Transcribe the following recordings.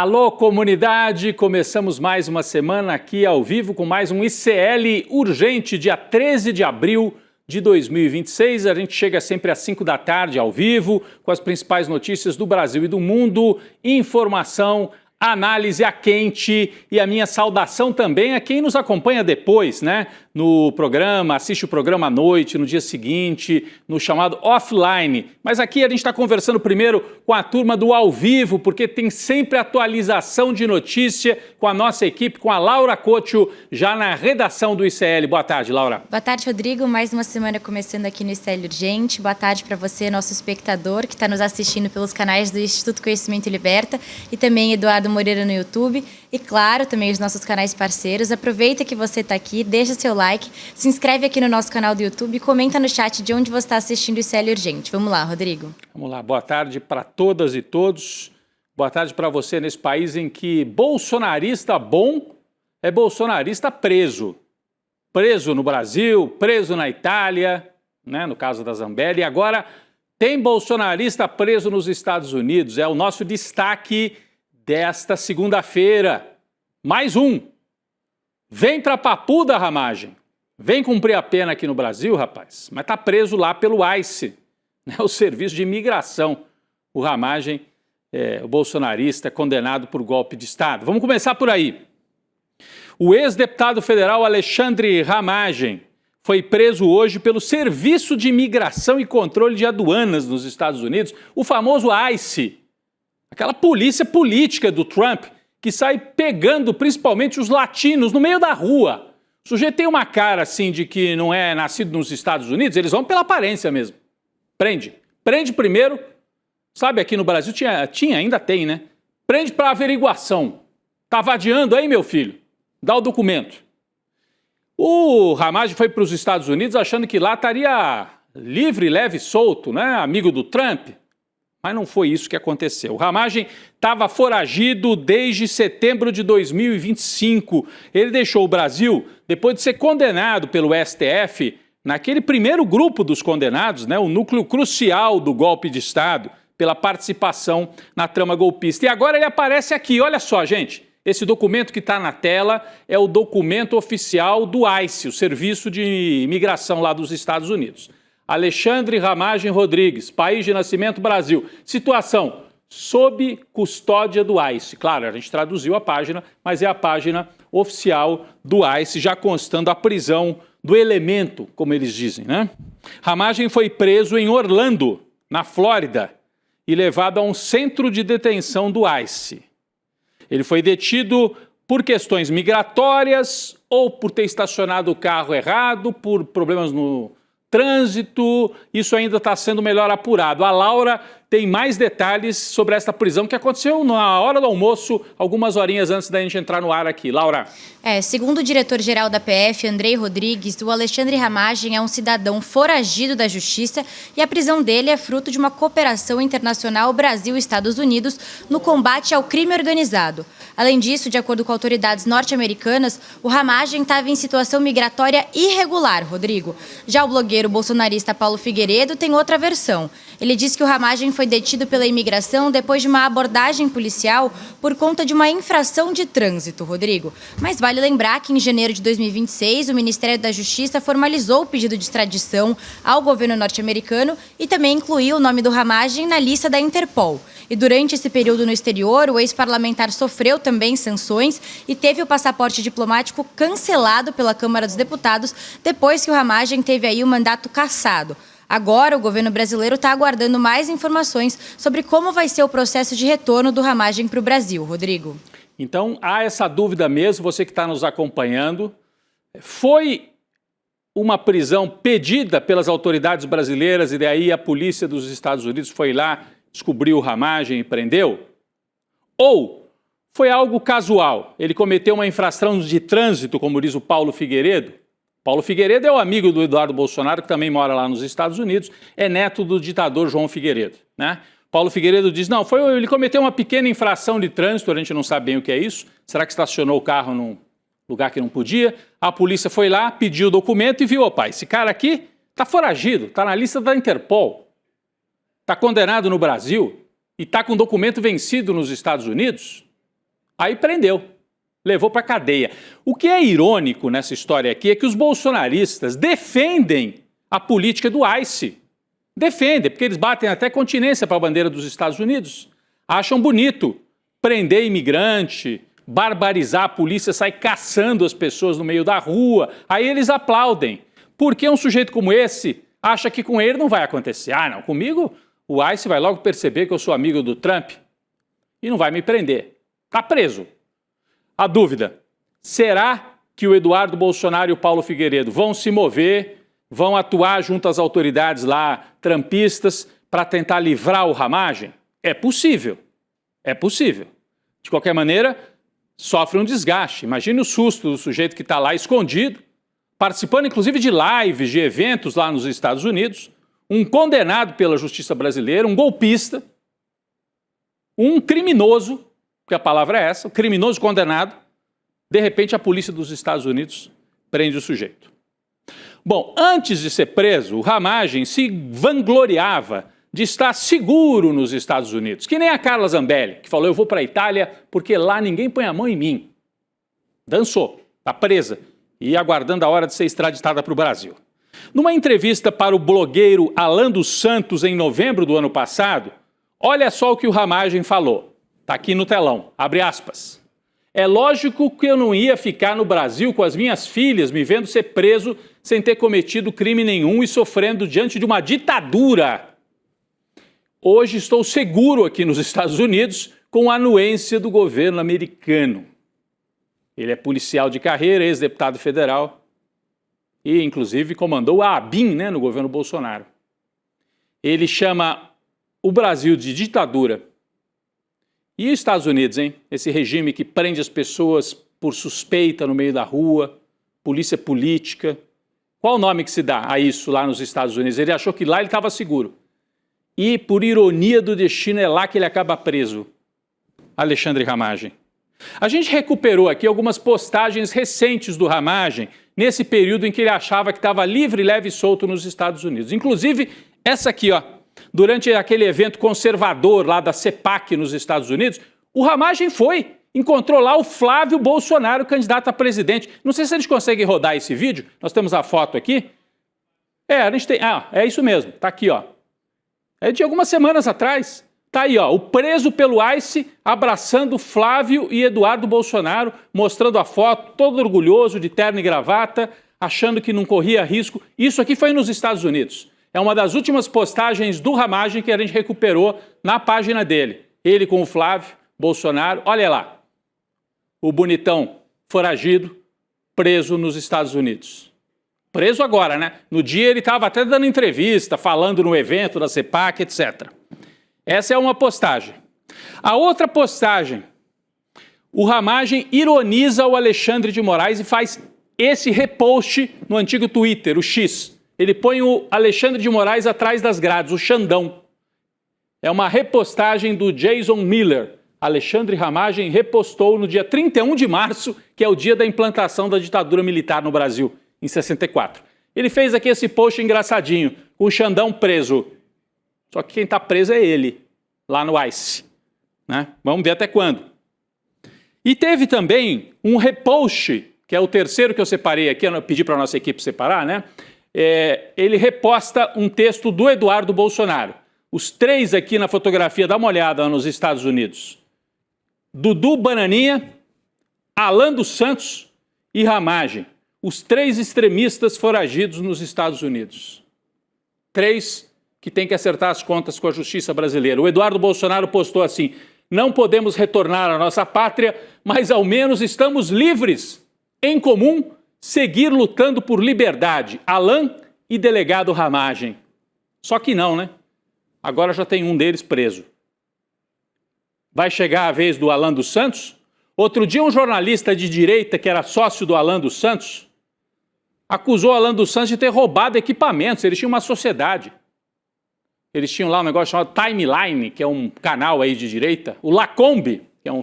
Alô, comunidade! Começamos mais uma semana aqui ao vivo com mais um ICL Urgente, dia 13 de abril de 2026. A gente chega sempre às 5 da tarde ao vivo com as principais notícias do Brasil e do mundo, informação, análise a quente e a minha saudação também a quem nos acompanha depois, né? No programa, assiste o programa à noite, no dia seguinte, no chamado offline. Mas aqui a gente está conversando primeiro com a turma do ao vivo, porque tem sempre atualização de notícia com a nossa equipe, com a Laura Couto, já na redação do ICL. Boa tarde, Laura. Boa tarde, Rodrigo. Mais uma semana começando aqui no ICL Urgente. Boa tarde para você, nosso espectador, que está nos assistindo pelos canais do Instituto Conhecimento Liberta e também Eduardo Moreira no YouTube. E claro, também os nossos canais parceiros. Aproveita que você está aqui, deixa seu like, se inscreve aqui no nosso canal do YouTube e comenta no chat de onde você está assistindo o ICL Urgente. Vamos lá, Rodrigo. Vamos lá, boa tarde para todas e todos. Boa tarde para você nesse país em que bolsonarista bom é bolsonarista preso. Preso no Brasil, preso na Itália, né, no caso da Zambelli. E agora tem bolsonarista preso nos Estados Unidos. É o nosso destaque desta segunda-feira. Mais um. Vem para Papuda, Ramagem. Vem cumprir a pena aqui no Brasil, rapaz. Mas tá preso lá pelo ICE, né, o Serviço de Imigração. O Ramagem, o bolsonarista, condenado por golpe de Estado. Vamos começar por aí. O ex-deputado federal Alexandre Ramagem foi preso hoje pelo Serviço de Imigração e Controle de Aduanas nos Estados Unidos, o famoso ICE. Aquela polícia política do Trump que sai pegando principalmente os latinos no meio da rua. O sujeito tem uma cara assim de que não é nascido nos Estados Unidos, eles vão pela aparência mesmo. Prende. Prende primeiro. Sabe, aqui no Brasil ainda tem, né? Prende para averiguação. Tá vadiando aí, meu filho? Dá o documento. O Ramagem foi para os Estados Unidos achando que lá estaria livre, leve e solto, né? Amigo do Trump. Mas não foi isso que aconteceu. O Ramagem estava foragido desde setembro de 2025. Ele deixou o Brasil depois de ser condenado pelo STF naquele primeiro grupo dos condenados, né, o núcleo crucial do golpe de Estado, pela participação na trama golpista. E agora ele aparece aqui. Olha só, gente. Esse documento que está na tela é o documento oficial do ICE, o Serviço de Imigração lá dos Estados Unidos. Alexandre Ramagem Rodrigues, país de nascimento Brasil. Situação, sob custódia do ICE. Claro, a gente traduziu a página, mas é a página oficial do ICE, já constando a prisão do elemento, como eles dizem, né? Ramagem foi preso em Orlando, na Flórida, e levado a um centro de detenção do ICE. Ele foi detido por questões migratórias ou por ter estacionado o carro errado, por problemas no trânsito. Isso ainda está sendo melhor apurado. A Laura tem mais detalhes sobre esta prisão que aconteceu na hora do almoço, algumas horinhas antes da gente entrar no ar aqui. Laura. Segundo o diretor-geral da PF, Andrei Rodrigues, o Alexandre Ramagem é um cidadão foragido da justiça e a prisão dele é fruto de uma cooperação internacional Brasil-Estados Unidos no combate ao crime organizado. Além disso, de acordo com autoridades norte-americanas, o Ramagem estava em situação migratória irregular, Rodrigo. Já o blogueiro bolsonarista Paulo Figueiredo tem outra versão. Ele diz que o Ramagem foi detido pela imigração depois de uma abordagem policial por conta de uma infração de trânsito, Rodrigo. Mas vale lembrar que em janeiro de 2026, o Ministério da Justiça formalizou o pedido de extradição ao governo norte-americano e também incluiu o nome do Ramagem na lista da Interpol. E durante esse período no exterior, o ex-parlamentar sofreu também sanções e teve o passaporte diplomático cancelado pela Câmara dos Deputados depois que o Ramagem teve aí o mandato cassado. Agora, o governo brasileiro está aguardando mais informações sobre como vai ser o processo de retorno do Ramagem para o Brasil, Rodrigo. Então, há essa dúvida mesmo, você que está nos acompanhando. Foi uma prisão pedida pelas autoridades brasileiras e daí a polícia dos Estados Unidos foi lá, descobriu o Ramagem e prendeu? Ou foi algo casual? Ele cometeu uma infração de trânsito, como diz o Paulo Figueiredo? Paulo Figueiredo é o amigo do Eduardo Bolsonaro, que também mora lá nos Estados Unidos, é neto do ditador João Figueiredo, né? Paulo Figueiredo diz, não, ele cometeu uma pequena infração de trânsito, a gente não sabe bem o que é isso, será que estacionou o carro num lugar que não podia? A polícia foi lá, pediu o documento e viu, opa, esse cara aqui está foragido, está na lista da Interpol, está condenado no Brasil e está com documento vencido nos Estados Unidos. Aí prendeu, levou para a cadeia. O que é irônico nessa história aqui é que os bolsonaristas defendem a política do ICE. Defendem, porque eles batem até continência para a bandeira dos Estados Unidos. Acham bonito prender imigrante, barbarizar a polícia, sair caçando as pessoas no meio da rua. Aí eles aplaudem. Porque um sujeito como esse acha que com ele não vai acontecer. Ah, não, comigo o ICE vai logo perceber que eu sou amigo do Trump e não vai me prender. Está preso. A dúvida, será que o Eduardo Bolsonaro e o Paulo Figueiredo vão se mover, vão atuar junto às autoridades lá trumpistas para tentar livrar o Ramagem? É possível. É possível. De qualquer maneira, sofre um desgaste. Imagine o susto do sujeito que está lá escondido, participando inclusive de lives, de eventos lá nos Estados Unidos, um condenado pela justiça brasileira, um golpista, um criminoso, porque a palavra é essa, um criminoso condenado, de repente a polícia dos Estados Unidos prende o sujeito. Bom, antes de ser preso, o Ramagem se vangloriava de estar seguro nos Estados Unidos, que nem a Carla Zambelli, que falou, eu vou para a Itália porque lá ninguém põe a mão em mim. Dançou, está presa e aguardando a hora de ser extraditada para o Brasil. Numa entrevista para o blogueiro Alan dos Santos em novembro do ano passado, olha só o que o Ramagem falou. Está aqui no telão, abre aspas. É lógico que eu não ia ficar no Brasil com as minhas filhas me vendo ser preso sem ter cometido crime nenhum e sofrendo diante de uma ditadura. Hoje estou seguro aqui nos Estados Unidos com a anuência do governo americano. Ele é policial de carreira, ex-deputado federal e, inclusive, comandou a ABIN, no governo Bolsonaro. Ele chama o Brasil de ditadura. E os Estados Unidos, hein? Esse regime que prende as pessoas por suspeita no meio da rua, polícia política. Qual o nome que se dá a isso lá nos Estados Unidos? Ele achou que lá ele estava seguro. E, por ironia do destino, é lá que ele acaba preso. Alexandre Ramagem. A gente recuperou aqui algumas postagens recentes do Ramagem, nesse período em que ele achava que estava livre, leve e solto nos Estados Unidos. Inclusive, essa aqui, ó. Durante aquele evento conservador lá da CEPAC nos Estados Unidos, o Ramagem encontrou lá o Flávio Bolsonaro, candidato a presidente. Não sei se a gente consegue rodar esse vídeo, nós temos a foto aqui. A gente tem, é isso mesmo, tá aqui, ó. É de algumas semanas atrás. Tá aí, ó, o preso pelo ICE abraçando Flávio e Eduardo Bolsonaro, mostrando a foto, todo orgulhoso, de terno e gravata, achando que não corria risco. Isso aqui foi nos Estados Unidos. É uma das últimas postagens do Ramagem que a gente recuperou na página dele. Ele com o Flávio Bolsonaro. Olha lá. O bonitão foragido, preso nos Estados Unidos. Preso agora, né? No dia ele estava até dando entrevista, falando no evento da CEPAC, etc. Essa é uma postagem. A outra postagem, o Ramagem ironiza o Alexandre de Moraes e faz esse repost no antigo Twitter, o X. Ele põe o Alexandre de Moraes atrás das grades, o Xandão. É uma repostagem do Jason Miller. Alexandre Ramagem repostou no dia 31 de março, que é o dia da implantação da ditadura militar no Brasil, em 64. Ele fez aqui esse post engraçadinho, com o Xandão preso. Só que quem está preso é ele, lá no ICE. Vamos ver até quando. E teve também um repost, que é o terceiro que eu separei aqui, eu pedi para a nossa equipe separar, ele reposta um texto do Eduardo Bolsonaro. Os três aqui na fotografia, dá uma olhada nos Estados Unidos. Dudu Bananinha, Alan dos Santos e Ramagem. Os três extremistas foragidos nos Estados Unidos. Três que têm que acertar as contas com a justiça brasileira. O Eduardo Bolsonaro postou assim, não podemos retornar à nossa pátria, mas ao menos estamos livres, em comum, seguir lutando por liberdade, Alan e delegado Ramagem. Só que não, Agora já tem um deles preso. Vai chegar a vez do Alan dos Santos? Outro dia um jornalista de direita que era sócio do Alan dos Santos acusou o Alan dos Santos de ter roubado equipamentos. Eles tinham uma sociedade. Eles tinham lá um negócio chamado Timeline, que é um canal aí de direita. O Lacombe, que é um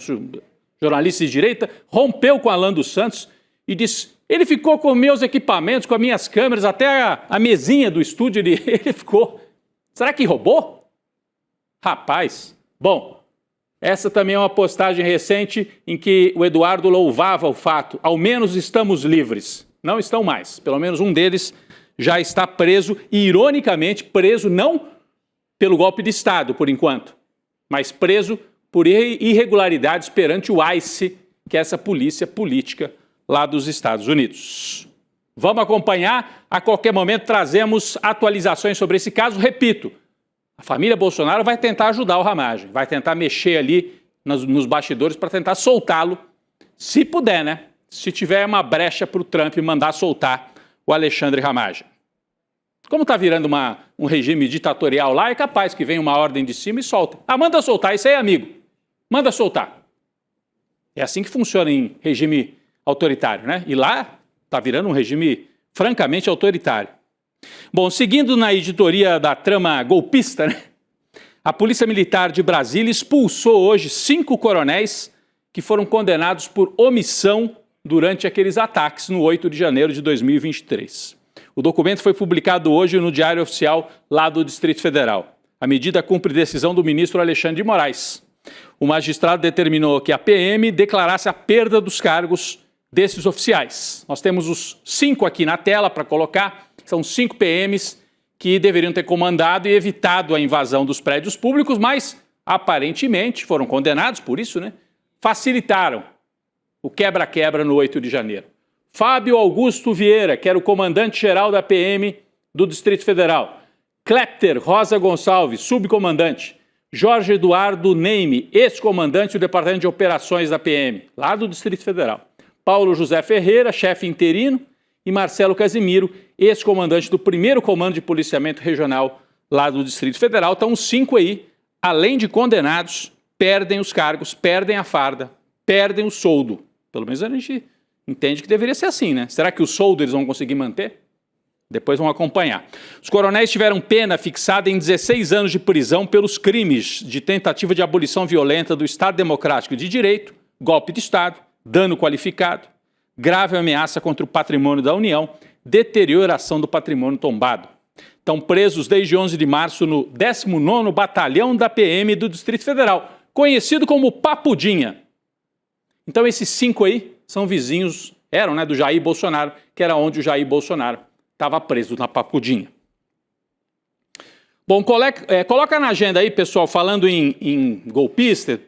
jornalista de direita, rompeu com o Alan dos Santos e disse... Ele ficou com meus equipamentos, com as minhas câmeras, até a mesinha do estúdio, ele ficou. Será que roubou? Rapaz, bom, Essa também é uma postagem recente em que o Eduardo louvava o fato, ao menos estamos livres. Não estão mais, pelo menos um deles já está preso e, ironicamente, preso não pelo golpe de Estado, por enquanto, mas preso por irregularidades perante o ICE, que é essa polícia política lá dos Estados Unidos. Vamos acompanhar, a qualquer momento trazemos atualizações sobre esse caso. Repito, a família Bolsonaro vai tentar ajudar o Ramagem, vai tentar mexer ali nos bastidores para tentar soltá-lo, se puder, né? Se tiver uma brecha para o Trump mandar soltar o Alexandre Ramagem. Como está virando um regime ditatorial lá, é capaz que venha uma ordem de cima e solta. Ah, manda soltar, isso aí, amigo. Manda soltar. É assim que funciona em regime autoritário, né? E lá está virando um regime francamente autoritário. Bom, seguindo na editoria da trama golpista, né? A Polícia Militar de Brasília expulsou hoje 5 coronéis que foram condenados por omissão durante aqueles ataques no 8 de janeiro de 2023. O documento foi publicado hoje no Diário Oficial lá do Distrito Federal. A medida cumpre decisão do ministro Alexandre de Moraes. O magistrado determinou que a PM declarasse a perda dos cargos desses oficiais. Nós temos os 5 aqui na tela para colocar. São 5 PMs que deveriam ter comandado e evitado a invasão dos prédios públicos, mas aparentemente foram condenados por isso, né? Facilitaram o quebra-quebra no 8 de janeiro. Fábio Augusto Vieira, que era o comandante-geral da PM do Distrito Federal. Klepter Rosa Gonçalves, subcomandante. Jorge Eduardo Neime, ex-comandante do Departamento de Operações da PM, lá do Distrito Federal. Paulo José Ferreira, chefe interino. E Marcelo Casimiro, ex-comandante do 1º Comando de Policiamento Regional lá do Distrito Federal. Então, os 5 aí, além de condenados, perdem os cargos, perdem a farda, perdem o soldo. Pelo menos a gente entende que deveria ser assim, né? Será que o soldo eles vão conseguir manter? Depois vão acompanhar. Os coronéis tiveram pena fixada em 16 anos de prisão pelos crimes de tentativa de abolição violenta do Estado Democrático de Direito, golpe de Estado, dano qualificado, grave ameaça contra o patrimônio da União, deterioração do patrimônio tombado. Estão presos desde 11 de março no 19º Batalhão da PM do Distrito Federal, conhecido como Papudinha. Então esses 5 aí são vizinhos, eram, né, do Jair Bolsonaro, que era onde o Jair Bolsonaro estava preso, na Papudinha. Bom, coloca na agenda aí, pessoal, falando em golpista,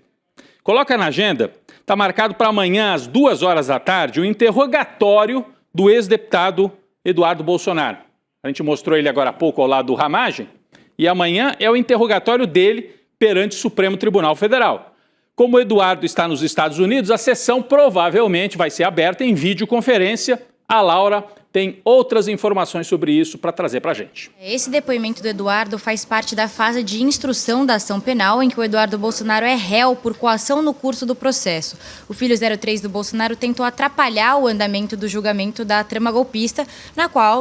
coloca na agenda, está marcado para amanhã, às 2 horas da tarde, o interrogatório do ex-deputado Eduardo Bolsonaro. A gente mostrou ele agora há pouco ao lado do Ramagem, e amanhã é o interrogatório dele perante o Supremo Tribunal Federal. Como o Eduardo está nos Estados Unidos, a sessão provavelmente vai ser aberta em videoconferência. A Laura tem outras informações sobre isso para trazer para a gente. Esse depoimento do Eduardo faz parte da fase de instrução da ação penal em que o Eduardo Bolsonaro é réu por coação no curso do processo. O filho 03 do Bolsonaro tentou atrapalhar o andamento do julgamento da trama golpista,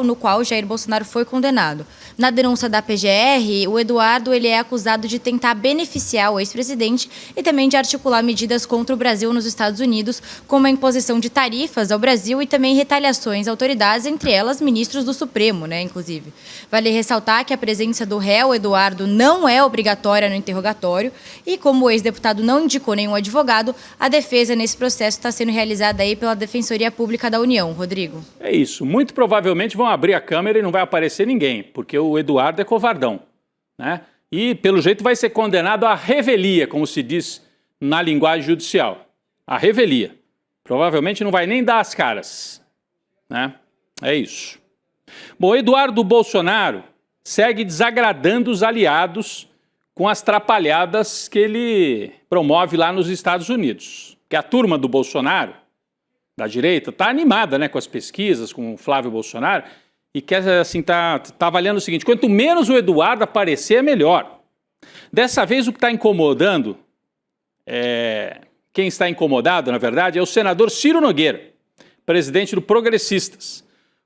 no qual Jair Bolsonaro foi condenado. Na denúncia da PGR, o Eduardo é acusado de tentar beneficiar o ex-presidente e também de articular medidas contra o Brasil nos Estados Unidos, como a imposição de tarifas ao Brasil e também retaliações a autoridades, entre elas ministros do Supremo, inclusive. Vale ressaltar que a presença do réu Eduardo não é obrigatória no interrogatório e, como o ex-deputado não indicou nenhum advogado, a defesa nesse processo está sendo realizada aí pela Defensoria Pública da União. Rodrigo. É isso. Muito provavelmente vão abrir a câmera e não vai aparecer ninguém, porque o Eduardo é covardão, né? E, pelo jeito, vai ser condenado à revelia, como se diz na linguagem judicial. A revelia. Provavelmente não vai nem dar as caras, né? É isso. Bom, Eduardo Bolsonaro segue desagradando os aliados com as trapalhadas que ele promove lá nos Estados Unidos. Que a turma do Bolsonaro, da direita, está animada, né, com as pesquisas, com o Flávio Bolsonaro, e quer, assim, tá avaliando o seguinte: quanto menos o Eduardo aparecer, é melhor. Dessa vez, o que está incomodando, quem está incomodado, na verdade, é o senador Ciro Nogueira, presidente do Progressistas.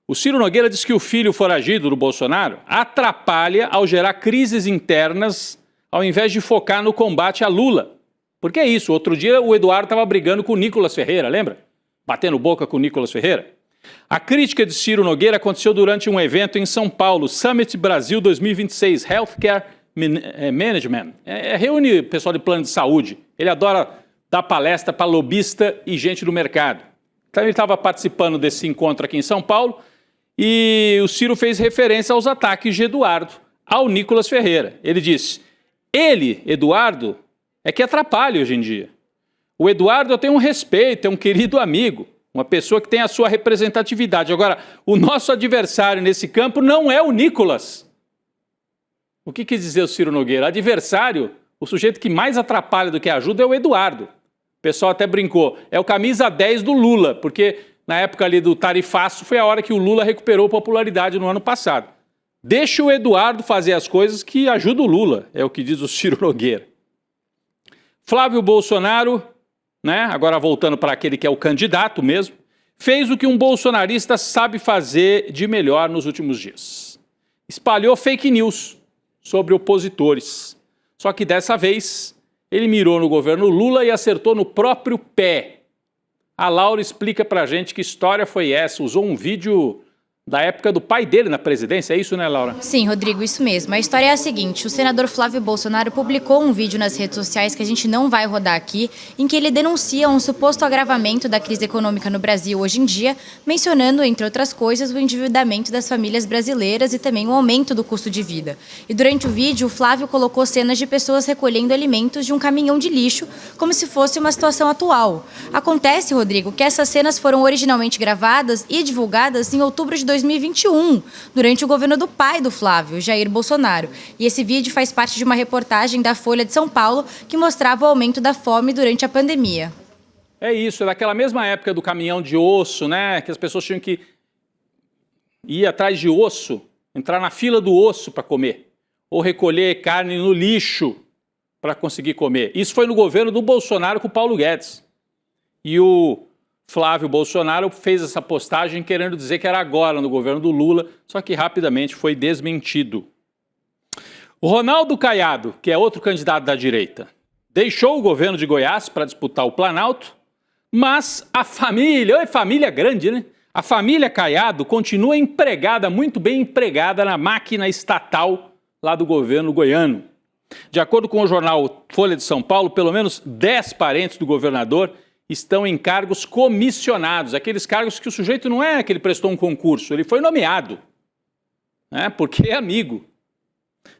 O Ciro Nogueira diz que o filho foragido do Bolsonaro atrapalha ao gerar crises internas, ao invés de focar no combate a Lula. Porque é isso, outro dia o Eduardo estava brigando com o Nicolas Ferreira, lembra? Batendo boca com o Nicolas Ferreira. A crítica de Ciro Nogueira aconteceu durante um evento em São Paulo, Summit Brasil 2026, Healthcare Management, reúne pessoal de plano de saúde. Ele adora dar palestra para lobista e gente do mercado. Então ele estava participando desse encontro aqui em São Paulo e o Ciro fez referência aos ataques de Eduardo ao Nicolas Ferreira. Ele disse, Eduardo, é que atrapalha hoje em dia. O Eduardo eu tenho um respeito, é um querido amigo, uma pessoa que tem a sua representatividade. Agora, o nosso adversário nesse campo não é o Nicolas. O que quis dizer o Ciro Nogueira? Adversário, o sujeito que mais atrapalha do que ajuda é o Eduardo. O pessoal até brincou, é o camisa 10 do Lula, porque na época ali do tarifaço foi a hora que o Lula recuperou popularidade no ano passado. Deixa o Eduardo fazer as coisas que ajudam o Lula, é o que diz o Ciro Nogueira. Flávio Bolsonaro, agora voltando para aquele que é o candidato mesmo, fez o que um bolsonarista sabe fazer de melhor nos últimos dias. Espalhou fake news sobre opositores. Só que dessa vez ele mirou no governo Lula e acertou no próprio pé. A Laura explica pra gente que história foi essa. Usou um vídeo da época do pai dele na presidência, é isso, né, Laura? Sim, Rodrigo, isso mesmo. A história é a seguinte, o senador Flávio Bolsonaro publicou um vídeo nas redes sociais que a gente não vai rodar aqui, em que ele denuncia um suposto agravamento da crise econômica no Brasil hoje em dia, mencionando, entre outras coisas, o endividamento das famílias brasileiras e também o aumento do custo de vida. E durante o vídeo, o Flávio colocou cenas de pessoas recolhendo alimentos de um caminhão de lixo, como se fosse uma situação atual. Acontece, Rodrigo, que essas cenas foram originalmente gravadas e divulgadas em outubro de 2021, durante o governo do pai do Flávio, Jair Bolsonaro. E esse vídeo faz parte de uma reportagem da Folha de São Paulo que mostrava o aumento da fome durante a pandemia. É isso, é daquela mesma época do caminhão de osso, que as pessoas tinham que ir atrás de osso, entrar na fila do osso para comer, ou recolher carne no lixo para conseguir comer. Isso foi no governo do Bolsonaro com o Paulo Guedes. E o Flávio Bolsonaro fez essa postagem querendo dizer que era agora no governo do Lula, só que rapidamente foi desmentido. O Ronaldo Caiado, que é outro candidato da direita, deixou o governo de Goiás para disputar o Planalto, mas a família grande, né? A família Caiado continua empregada, muito bem empregada na máquina estatal lá do governo goiano. De acordo com o jornal Folha de São Paulo, pelo menos 10 parentes do governador estão em cargos comissionados, aqueles cargos que o sujeito não é que ele prestou um concurso, ele foi nomeado, porque é amigo.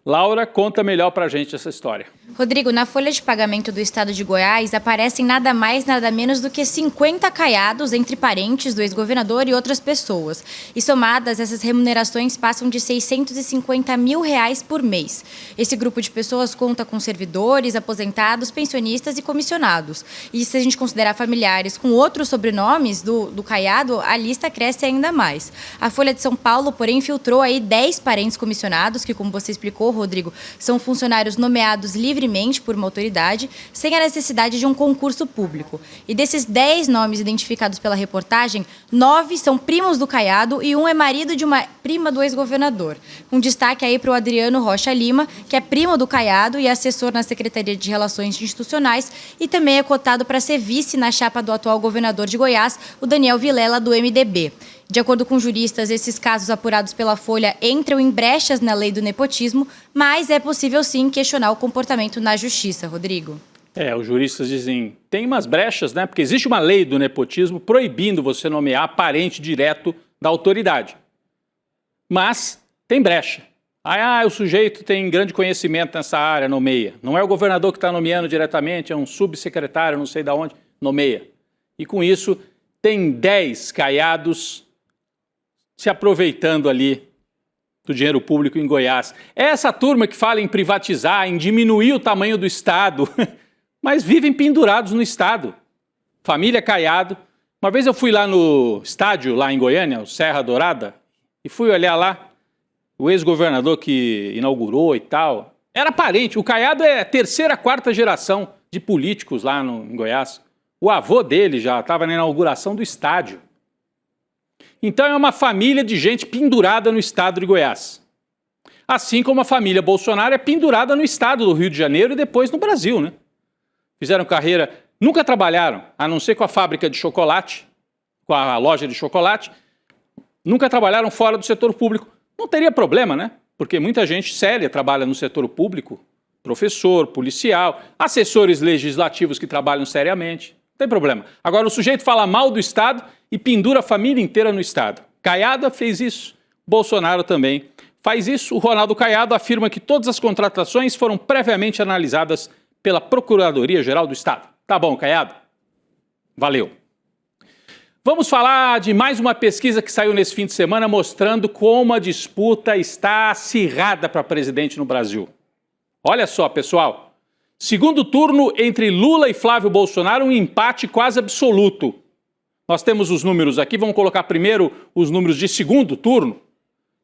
Laura, conta melhor pra gente essa história. Rodrigo, na folha de pagamento do estado de Goiás aparecem nada mais, nada menos do que 50 caiados entre parentes do ex-governador e outras pessoas. E somadas, essas remunerações passam de R$650 mil por mês. Esse grupo de pessoas conta com servidores, aposentados, pensionistas e comissionados. E se a gente considerar familiares com outros sobrenomes do caiado, a lista cresce ainda mais. A Folha de São Paulo, porém, filtrou aí 10 parentes comissionados, que, como você explicou, Rodrigo, são funcionários nomeados livremente por uma autoridade, sem a necessidade de um concurso público. E desses 10 nomes identificados pela reportagem, 9 são primos do caiado e um é marido de uma prima do ex-governador. Um destaque aí para o Adriano Rocha Lima, que é primo do caiado e assessor na Secretaria de Relações Institucionais e também é cotado para ser vice na chapa do atual governador de Goiás, o Daniel Vilela, do MDB. De acordo com juristas, esses casos apurados pela Folha entram em brechas na lei do nepotismo, mas é possível sim questionar o comportamento na justiça, Rodrigo. Os juristas dizem, tem umas brechas, porque existe uma lei do nepotismo proibindo você nomear parente direto da autoridade. Mas tem brecha. O sujeito tem grande conhecimento nessa área, nomeia. Não é o governador que está nomeando diretamente, é um subsecretário, não sei de onde, nomeia. E com isso, tem 10 caiados se aproveitando ali do dinheiro público em Goiás. É essa turma que fala em privatizar, em diminuir o tamanho do Estado, mas vivem pendurados no Estado. Família Caiado. Uma vez eu fui lá no estádio, lá em Goiânia, o Serra Dourada, e fui olhar lá, o ex-governador que inaugurou e tal. Era parente, o Caiado é a terceira, quarta geração de políticos lá em Goiás. O avô dele já estava na inauguração do estádio. Então é uma família de gente pendurada no estado de Goiás. Assim como a família Bolsonaro é pendurada no estado do Rio de Janeiro e depois no Brasil, Fizeram carreira, nunca trabalharam, a não ser com a fábrica de chocolate, com a loja de chocolate, nunca trabalharam fora do setor público. Não teria problema, porque muita gente séria trabalha no setor público, professor, policial, assessores legislativos que trabalham seriamente, não tem problema. Agora o sujeito fala mal do Estado e pendura a família inteira no Estado. Caiado fez isso, Bolsonaro também faz isso. O Ronaldo Caiado afirma que todas as contratações foram previamente analisadas pela Procuradoria-Geral do Estado. Tá bom, Caiado? Valeu. Vamos falar de mais uma pesquisa que saiu nesse fim de semana mostrando como a disputa está acirrada para presidente no Brasil. Olha só, pessoal. Segundo turno entre Lula e Flávio Bolsonaro, um empate quase absoluto. Nós temos os números aqui, vamos colocar primeiro os números de segundo turno.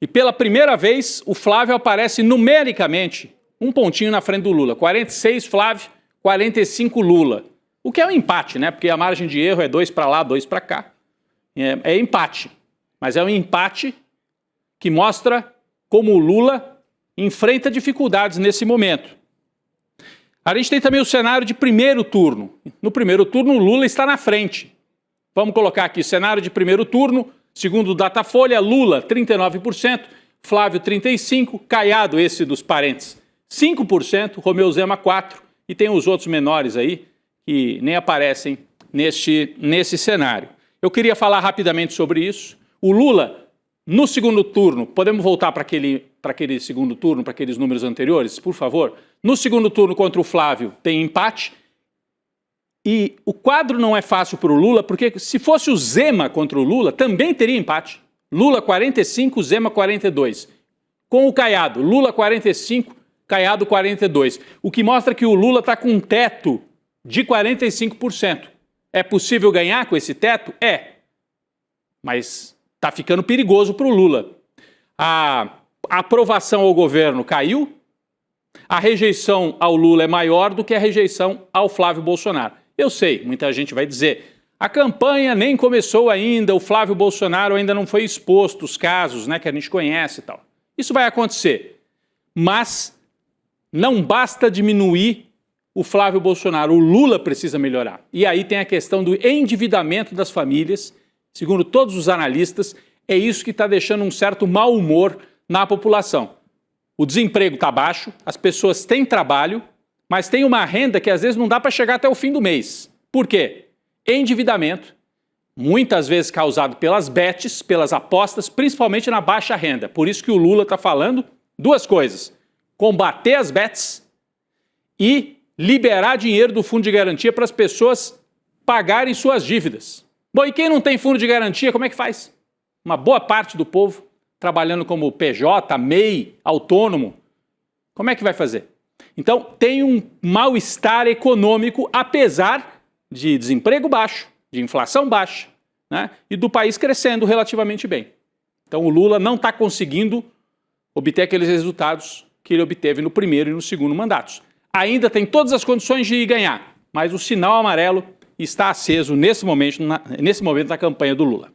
E pela primeira vez, o Flávio aparece numericamente um pontinho na frente do Lula. 46 Flávio, 45 Lula. O que é um empate, né? Porque a margem de erro é 2 para lá, 2 para cá. É empate. Mas é um empate que mostra como o Lula enfrenta dificuldades nesse momento. A gente tem também o cenário de primeiro turno. No primeiro turno, o Lula está na frente. Vamos colocar aqui cenário de primeiro turno. Segundo o Datafolha, Lula, 39%, Flávio, 35%, Caiado, esse dos parentes, 5%, Romeu Zema, 4%, e tem os outros menores aí que nem aparecem nesse cenário. Eu queria falar rapidamente sobre isso. O Lula, no segundo turno, podemos voltar para aquele segundo turno, para aqueles números anteriores, por favor? No segundo turno contra o Flávio tem empate. E o quadro não é fácil para o Lula, porque se fosse o Zema contra o Lula, também teria empate. Lula 45, Zema 42. Com o Caiado, Lula 45, Caiado 42. O que mostra que o Lula está com um teto de 45%. É possível ganhar com esse teto? É. Mas está ficando perigoso para o Lula. A aprovação ao governo caiu, a rejeição ao Lula é maior do que a rejeição ao Flávio Bolsonaro. Eu sei, muita gente vai dizer, a campanha nem começou ainda, o Flávio Bolsonaro ainda não foi exposto, os casos, né, que a gente conhece e tal. Isso vai acontecer, mas não basta diminuir o Flávio Bolsonaro, o Lula precisa melhorar. E aí tem a questão do endividamento das famílias, segundo todos os analistas, é isso que está deixando um certo mau humor na população. O desemprego está baixo, as pessoas têm trabalho, mas tem uma renda que às vezes não dá para chegar até o fim do mês. Por quê? Endividamento, muitas vezes causado pelas bets, pelas apostas, principalmente na baixa renda. Por isso que o Lula está falando duas coisas: combater as bets e liberar dinheiro do fundo de garantia para as pessoas pagarem suas dívidas. Bom, e quem não tem fundo de garantia, como é que faz? Uma boa parte do povo trabalhando como PJ, MEI, autônomo. Como é que vai fazer? Então, tem um mal-estar econômico, apesar de desemprego baixo, de inflação baixa, né, e do país crescendo relativamente bem. Então, o Lula não está conseguindo obter aqueles resultados que ele obteve no primeiro e no segundo mandatos. Ainda tem todas as condições de ganhar, mas o sinal amarelo está aceso nesse momento na campanha do Lula.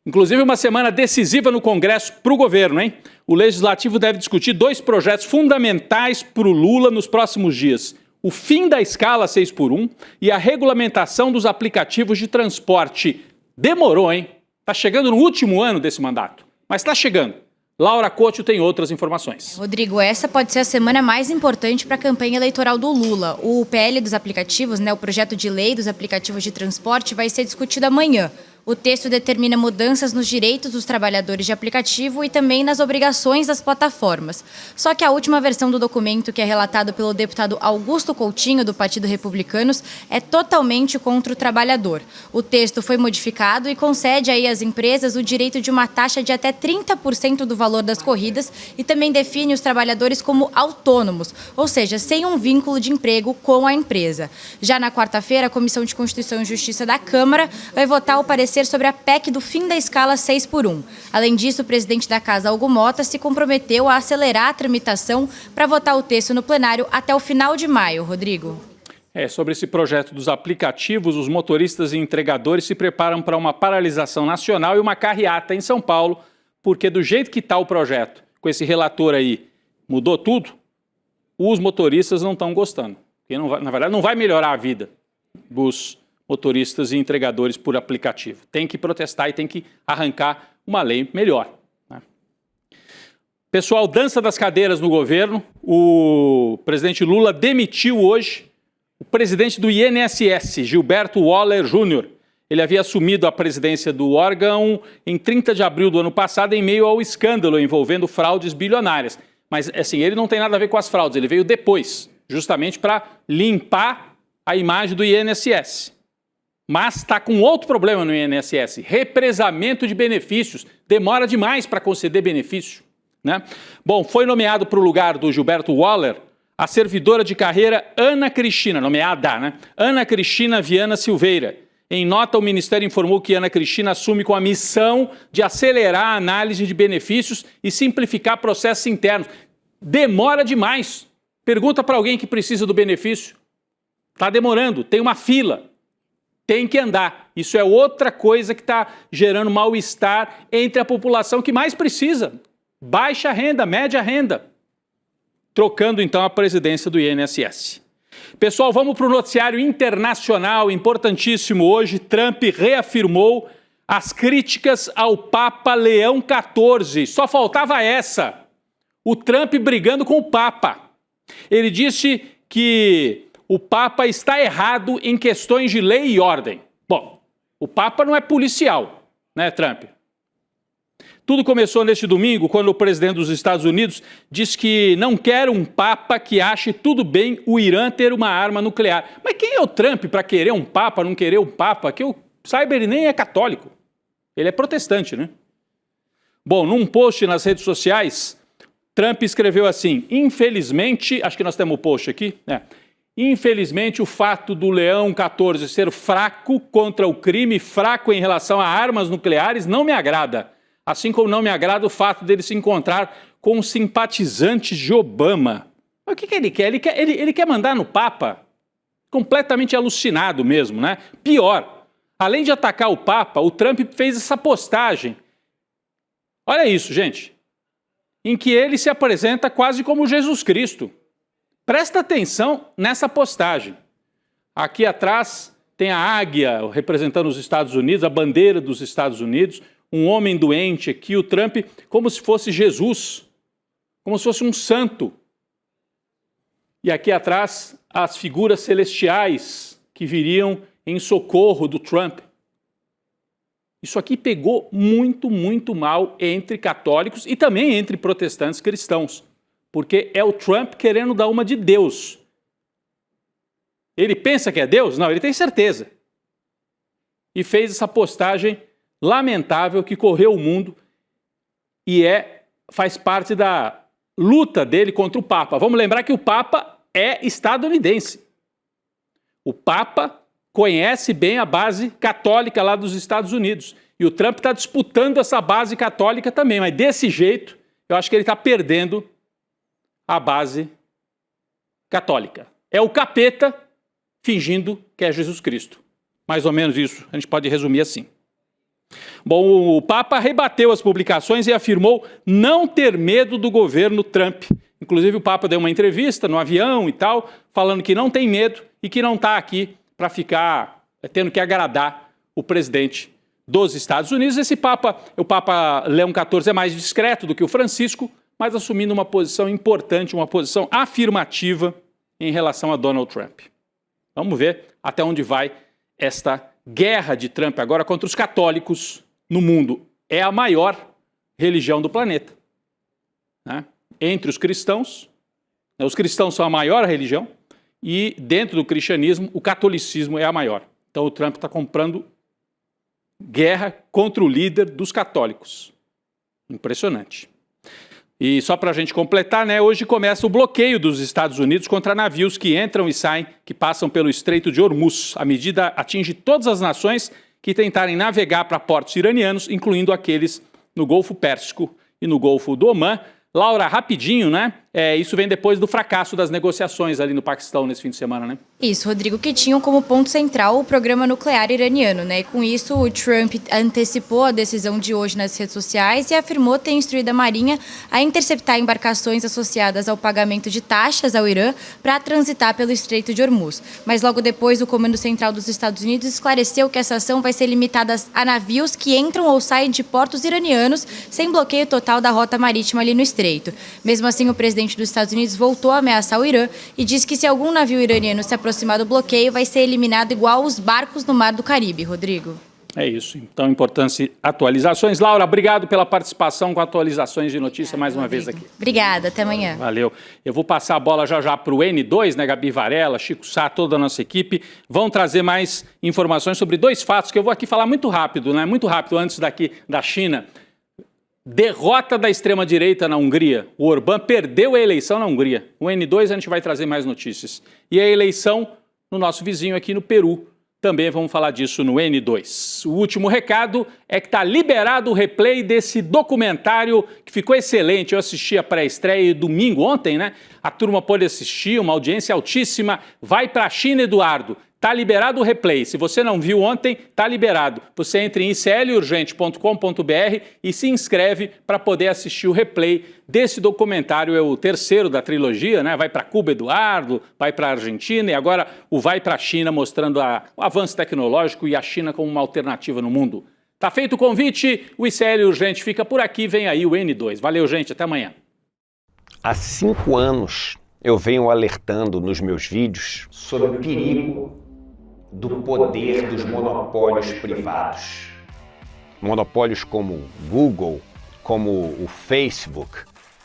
Inclusive, uma semana decisiva no Congresso para o governo, hein? O Legislativo deve discutir 2 projetos fundamentais para o Lula nos próximos dias: o fim da escala 6x1 e a regulamentação dos aplicativos de transporte. Demorou, hein? Está chegando no último ano desse mandato, mas está chegando. Laura Couto tem outras informações. Rodrigo, essa pode ser a semana mais importante para a campanha eleitoral do Lula. O PL dos aplicativos, né, o projeto de lei dos aplicativos de transporte, vai ser discutido amanhã. O texto determina mudanças nos direitos dos trabalhadores de aplicativo e também nas obrigações das plataformas. Só que a última versão do documento, que é relatado pelo deputado Augusto Coutinho, do Partido Republicanos, é totalmente contra o trabalhador. O texto foi modificado e concede aí às empresas o direito de uma taxa de até 30% do valor das corridas e também define os trabalhadores como autônomos, ou seja, sem um vínculo de emprego com a empresa. Já na quarta-feira, a Comissão de Constituição e Justiça da Câmara vai votar o parecer sobre a PEC do fim da escala 6x1. Além disso, o presidente da Casa, Hugo Mota, se comprometeu a acelerar a tramitação para votar o texto no plenário até o final de maio. Rodrigo. Sobre esse projeto dos aplicativos, os motoristas e entregadores se preparam para uma paralisação nacional e uma carreata em São Paulo, porque do jeito que está o projeto, com esse relator aí, mudou tudo, os motoristas não estão gostando. Porque na verdade não vai melhorar a vida dos motoristas e entregadores por aplicativo. Tem que protestar e tem que arrancar uma lei melhor, né? Pessoal, dança das cadeiras no governo. O presidente Lula demitiu hoje o presidente do INSS, Gilberto Waller Jr. Ele havia assumido a presidência do órgão em 30 de abril do ano passado, em meio ao escândalo envolvendo fraudes bilionárias. Mas, assim, ele não tem nada a ver com as fraudes, ele veio depois, justamente para limpar a imagem do INSS. Mas está com outro problema no INSS, represamento de benefícios. Demora demais para conceder benefício, né? Bom, foi nomeado para o lugar do Gilberto Waller a servidora de carreira Ana Cristina, nomeada, né? Ana Cristina Viana Silveira. Em nota, o Ministério informou que Ana Cristina assume com a missão de acelerar a análise de benefícios e simplificar processos internos. Demora demais. Pergunta para alguém que precisa do benefício. Está demorando, tem uma fila. Tem que andar. Isso é outra coisa que está gerando mal-estar entre a população que mais precisa. Baixa renda, média renda. Trocando, então, a presidência do INSS. Pessoal, vamos para o noticiário internacional, importantíssimo hoje. Trump reafirmou as críticas ao Papa Leão XIV. Só faltava essa. O Trump brigando com o Papa. Ele disse que o Papa está errado em questões de lei e ordem. Bom, o Papa não é policial, né, Trump? Tudo começou neste domingo, quando o presidente dos Estados Unidos disse que não quer um Papa que ache tudo bem o Irã ter uma arma nuclear. Mas quem é o Trump para querer um Papa, não querer um Papa? Que eu saiba, ele nem é católico. Ele é protestante, né? Bom, num post nas redes sociais, Trump escreveu assim: infelizmente, acho que nós temos o post aqui, infelizmente o fato do Leão XIV ser fraco contra o crime, fraco em relação a armas nucleares, não me agrada. Assim como não me agrada o fato dele se encontrar com simpatizantes de Obama. Mas o que ele quer? Ele quer mandar no Papa? Completamente alucinado mesmo, né? Pior, além de atacar o Papa, o Trump fez essa postagem. Olha isso, gente. Em que ele se apresenta quase como Jesus Cristo. Presta atenção nessa postagem. Aqui atrás tem a águia representando os Estados Unidos, a bandeira dos Estados Unidos, um homem doente aqui, o Trump, como se fosse Jesus, como se fosse um santo. E aqui atrás, as figuras celestiais que viriam em socorro do Trump. Isso aqui pegou muito, muito mal entre católicos e também entre protestantes cristãos, porque é o Trump querendo dar uma de Deus. Ele pensa que é Deus? Não, ele tem certeza. E fez essa postagem lamentável que correu o mundo e faz parte da luta dele contra o Papa. Vamos lembrar que o Papa é estadunidense. O Papa conhece bem a base católica lá dos Estados Unidos. E o Trump está disputando essa base católica também. Mas desse jeito, eu acho que ele está perdendo a base católica. É o capeta fingindo que é Jesus Cristo. Mais ou menos isso, a gente pode resumir assim. Bom, o Papa rebateu as publicações e afirmou não ter medo do governo Trump. Inclusive o Papa deu uma entrevista no avião e tal, falando que não tem medo e que não está aqui para ficar tendo que agradar o presidente dos Estados Unidos. O Papa Leão XIV é mais discreto do que o Francisco, mas assumindo uma posição importante, uma posição afirmativa em relação a Donald Trump. Vamos ver até onde vai esta guerra de Trump agora contra os católicos no mundo. É a maior religião do planeta, né? Entre os cristãos são a maior religião e dentro do cristianismo o catolicismo é a maior. Então o Trump está comprando guerra contra o líder dos católicos. Impressionante. E só para a gente completar, né, hoje começa o bloqueio dos Estados Unidos contra navios que entram e saem, que passam pelo Estreito de Hormuz. A medida atinge todas as nações que tentarem navegar para portos iranianos, incluindo aqueles no Golfo Pérsico e no Golfo do Omã. Laura, rapidinho, né? Isso vem depois do fracasso das negociações ali no Paquistão nesse fim de semana, né? Isso, Rodrigo, que tinham como ponto central o programa nuclear iraniano, né? E com isso, o Trump antecipou a decisão de hoje nas redes sociais e afirmou ter instruído a Marinha a interceptar embarcações associadas ao pagamento de taxas ao Irã para transitar pelo Estreito de Hormuz. Mas logo depois, o Comando Central dos Estados Unidos esclareceu que essa ação vai ser limitada a navios que entram ou saem de portos iranianos sem bloqueio total da rota marítima ali no Estreito. Mesmo assim, o presidente dos Estados Unidos voltou a ameaçar o Irã e disse que se algum navio iraniano se aproximar do bloqueio, vai ser eliminado igual os barcos no Mar do Caribe, Rodrigo. É isso. Então, importante atualizações. Laura, obrigado pela participação com atualizações de notícia mais uma vez aqui. Obrigada, até amanhã. Valeu. Eu vou passar a bola já para o N2, né? Gabi Varela, Chico Sá, toda a nossa equipe vão trazer mais informações sobre 2 fatos que eu vou aqui falar muito rápido, né? Muito rápido, antes daqui da China. Derrota da extrema-direita na Hungria. O Orbán perdeu a eleição na Hungria. O N2 a gente vai trazer mais notícias. E a eleição no nosso vizinho aqui no Peru. Também vamos falar disso no N2. O último recado é que está liberado o replay desse documentário que ficou excelente. Eu assisti a pré-estreia domingo, ontem, né? A turma pôde assistir, uma audiência altíssima. Vai para a China, Eduardo. Está liberado o replay. Se você não viu ontem, está liberado. Você entra em iclurgente.com.br e se inscreve para poder assistir o replay desse documentário. É o 3º da trilogia, né? Vai para Cuba, Eduardo, vai para a Argentina e agora o Vai para a China, mostrando o avanço tecnológico e a China como uma alternativa no mundo. Tá feito o convite, o ICL Urgente fica por aqui, vem aí o N2. Valeu, gente, até amanhã. Há 5 anos eu venho alertando nos meus vídeos sobre o perigo do poder dos monopólios privados. Monopólios como o Google, como o Facebook,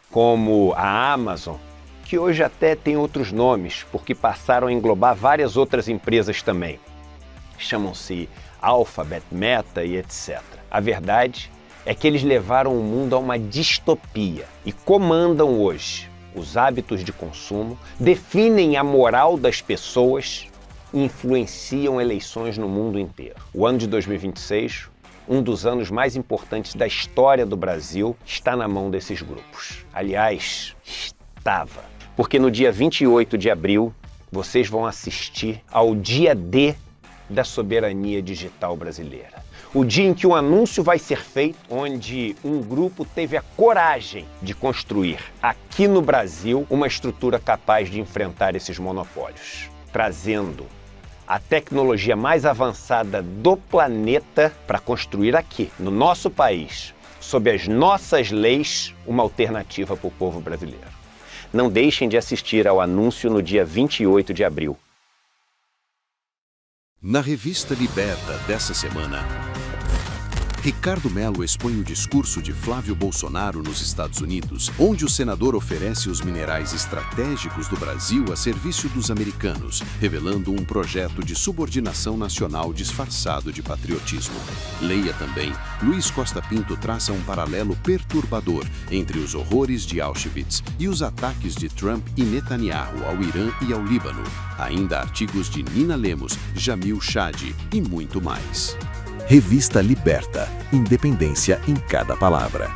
como a Amazon, que hoje até tem outros nomes, porque passaram a englobar várias outras empresas também. Chamam-se Alphabet, Meta e etc. A verdade é que eles levaram o mundo a uma distopia e comandam hoje os hábitos de consumo, definem a moral das pessoas e influenciam eleições no mundo inteiro. O ano de 2026, um dos anos mais importantes da história do Brasil, está na mão desses grupos. Aliás, estava. Porque no dia 28 de abril, vocês vão assistir ao dia D da soberania digital brasileira. O dia em que um anúncio vai ser feito, onde um grupo teve a coragem de construir aqui no Brasil uma estrutura capaz de enfrentar esses monopólios, trazendo a tecnologia mais avançada do planeta para construir aqui, no nosso país, sob as nossas leis, uma alternativa para o povo brasileiro. Não deixem de assistir ao anúncio no dia 28 de abril. Na revista Liberta dessa semana, Ricardo Mello expõe o discurso de Flávio Bolsonaro nos Estados Unidos, onde o senador oferece os minerais estratégicos do Brasil a serviço dos americanos, revelando um projeto de subordinação nacional disfarçado de patriotismo. Leia também, Luiz Costa Pinto traça um paralelo perturbador entre os horrores de Auschwitz e os ataques de Trump e Netanyahu ao Irã e ao Líbano. Ainda artigos de Nina Lemos, Jamil Chadi e muito mais. Revista Liberta. Independência em cada palavra.